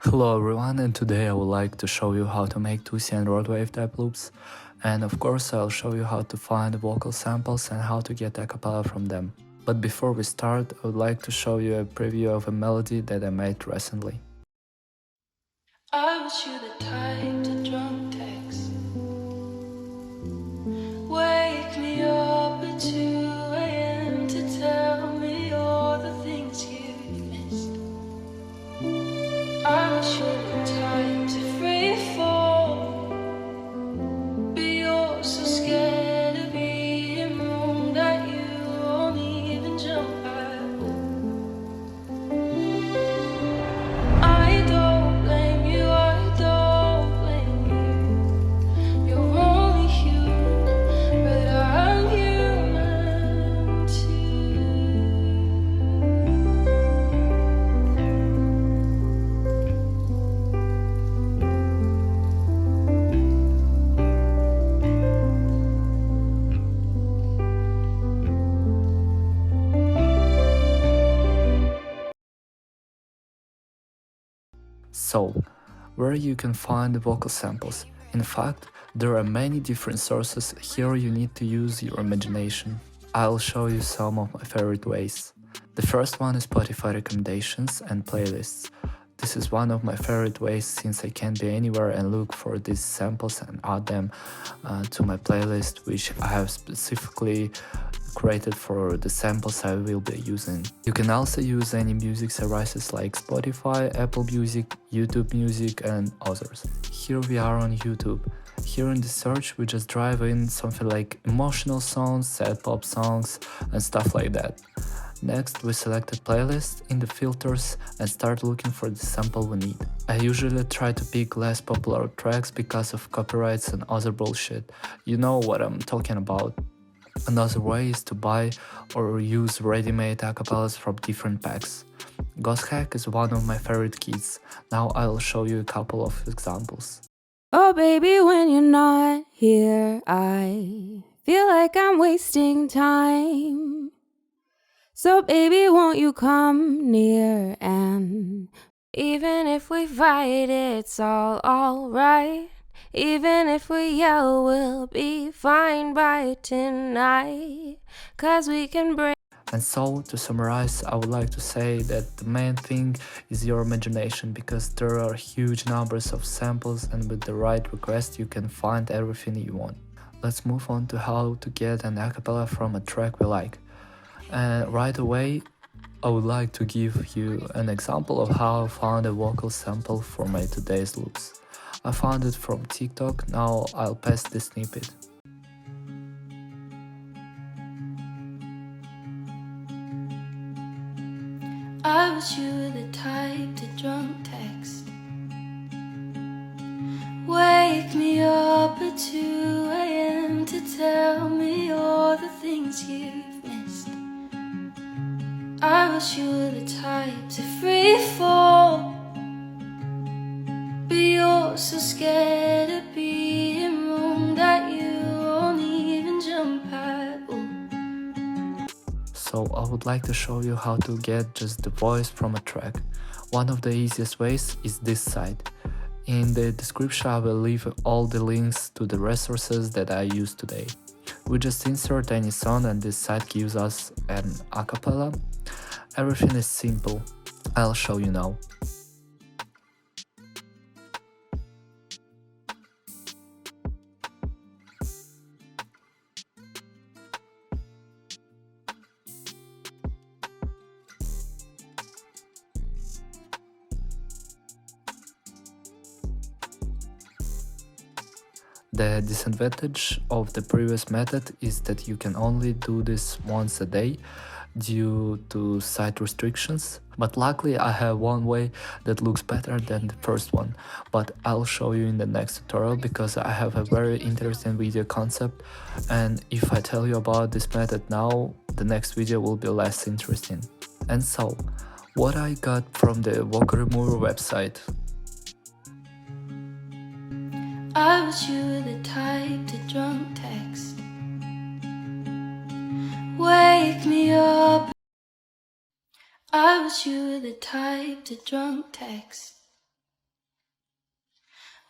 Hello everyone, and today I would like to show you how to make TOOSII and road wave type loops, and of course I'll show you how to find vocal samples and how to get acapella from them. But before we start, I would like to show you a preview of a melody that I made recently. I wish you the type to drunk text. Wake me up at 2 a.m. to tell me all the things you've missed. I wish you the type to free fall, but you're so scared of being wrong that you won't even jump at. I don't blame you, I don't blame you. You're only human, but I'm human too. So, where you can find the vocal samples? In fact, there are many different sources. Here you need to use your imagination. I'll show you some of my favorite ways. The first one is Spotify recommendations and playlists. This is one of my favorite ways since I can be anywhere and look for these samples and add them to my playlist, which I have specifically created for the samples I will be using. You can also use any music services like Spotify, Apple Music, YouTube Music and others. Here we are on YouTube. Here in the search we just drive in something like emotional songs, sad pop songs and stuff like that. Next, we select a playlist in the filters and start looking for the sample we need. I usually try to pick less popular tracks because of copyrights and other bullshit. You know what I'm talking about. Another way is to buy or use ready-made acapellas from different packs. Ghost Hack is one of my favorite kits. Now I'll show you a couple of examples. Oh baby, when you're not here, I feel like I'm wasting time. So baby, won't you come near, and even if we fight, it's all alright. Even if we yell, we'll be fine by tonight, 'cause we can break. And so, to summarize, I would like to say that the main thing is your imagination, because there are huge numbers of samples and with the right request you can find everything you want. Let's move on to how to get an acapella from a track we like. And right away, I would like to give you an example of how I found a vocal sample for my today's loops. I found it from TikTok, now I'll paste the snippet. I wish you were the type to drunk text. Wake me up at 2 a.m. to tell me all the things you've missed. I wish you were the type to free fall, but you're so scared of being wrong that you won't even jump at. So I would like to show you how to get just the voice from a track. One of the easiest ways is this site. In the description I will leave all the links to the resources that I used today. We just insert any song and this site gives us an acapella. Everything is simple. I'll show you now. The disadvantage of the previous method is that you can only do this once a day due to site restrictions, but luckily I have one way that looks better than the first one, but I'll show you in the next tutorial because I have a very interesting video concept, and if I tell you about this method now, the next video will be less interesting. And so, what I got from the vocal remover website. I wish you were the type to drunk text. Wake me up. I wish you were the type to drunk text.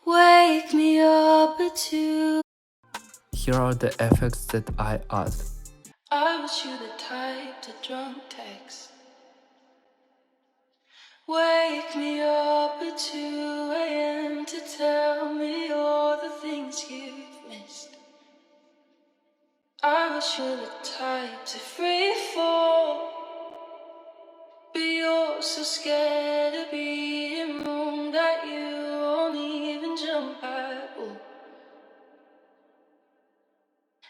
Wake me up at 2. Here are the effects that I add. I wish you the type to drunk text. Wake me up at 2 a.m. to tell me all the things you've missed. I wish you were the type to free fall, but you're so scared of being wrong that you won't even jump at all.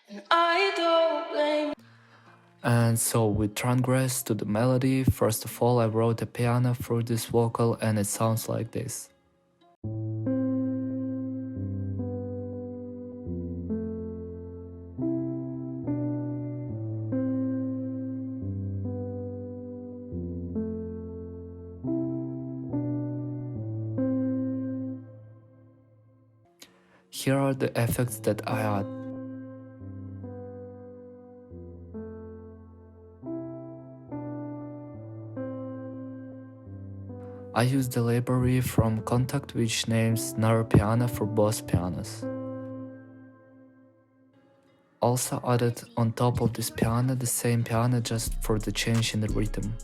And I don't blame. And so we transgress to the melody. First of all, I wrote a piano for this vocal and it sounds like this. Here are the effects that I add. I use the library from Contact which names Nara Piano for both pianos. Also added on top of this piano the same piano just for the change in the rhythm.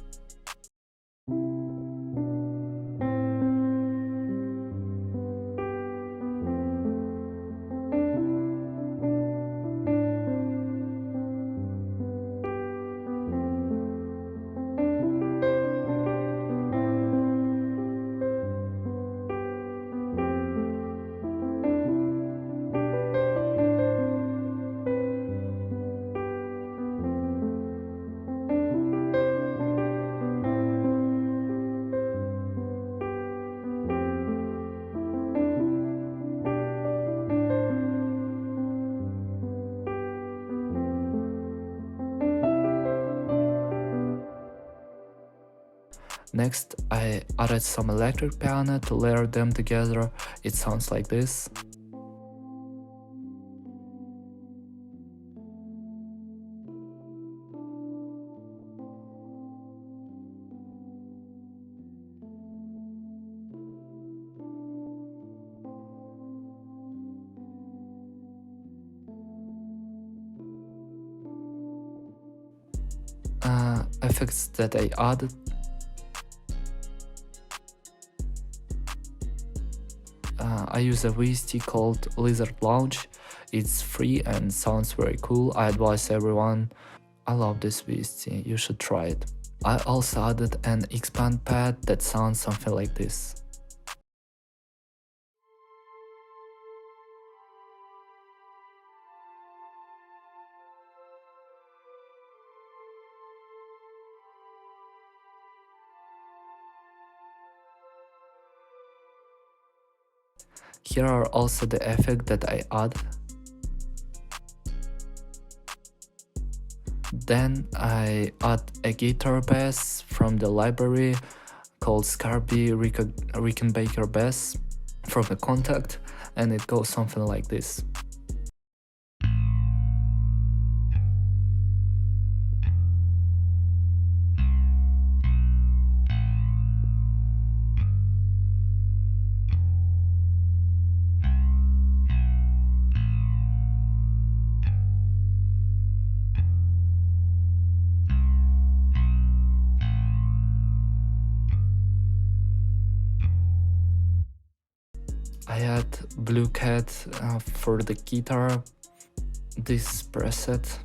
Next, I added some electric piano to layer them together. It sounds like this. Effects that I added. I use a VST called Lizard Lounge. It's free and sounds very cool. I advise everyone. I love this VST, you should try it. I also added an expand pad that sounds something like this. Here are also the effects that I add. Then I add a guitar bass from the library called Scarby Rickenbacker Bass from the Contact, and it goes something like this. I add Blue Cat for the guitar, this preset.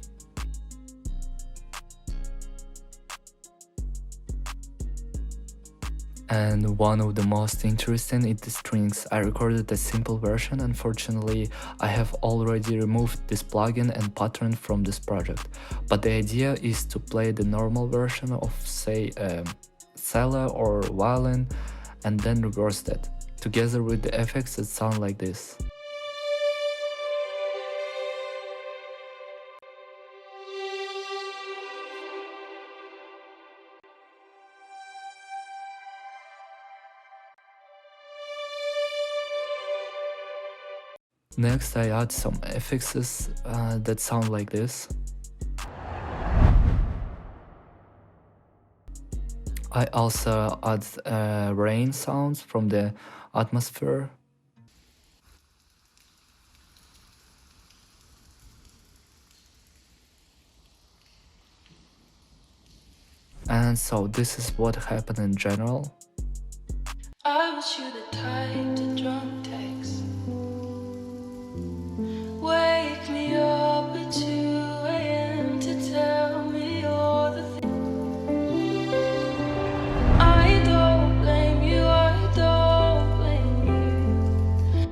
And one of the most interesting is the strings. I recorded a simple version. Unfortunately, I have already removed this plugin and pattern from this project. But the idea is to play the normal version of, say, cello or violin, and then reverse that, together with the effects that sound like this. Next, I add some effects that sound like this. I also add rain sounds from the atmosphere. And so this is what happened in general. I wish you the type to drunk text. Wake me up at 2 a.m. to tell me all the things. I don't blame you, I don't blame you.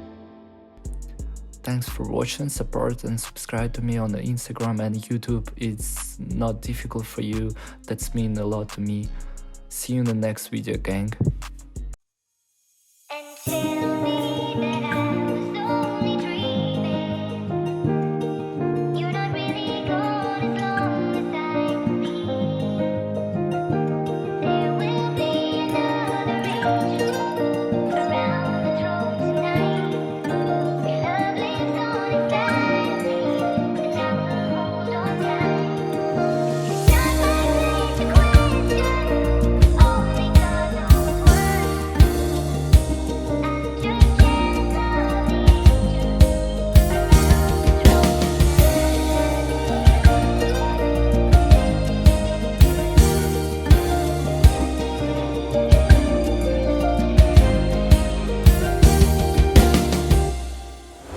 Thanks for watching, support and subscribe to me on the Instagram and YouTube. It's not difficult for you, that's mean a lot to me. See you in the next video, gang. Until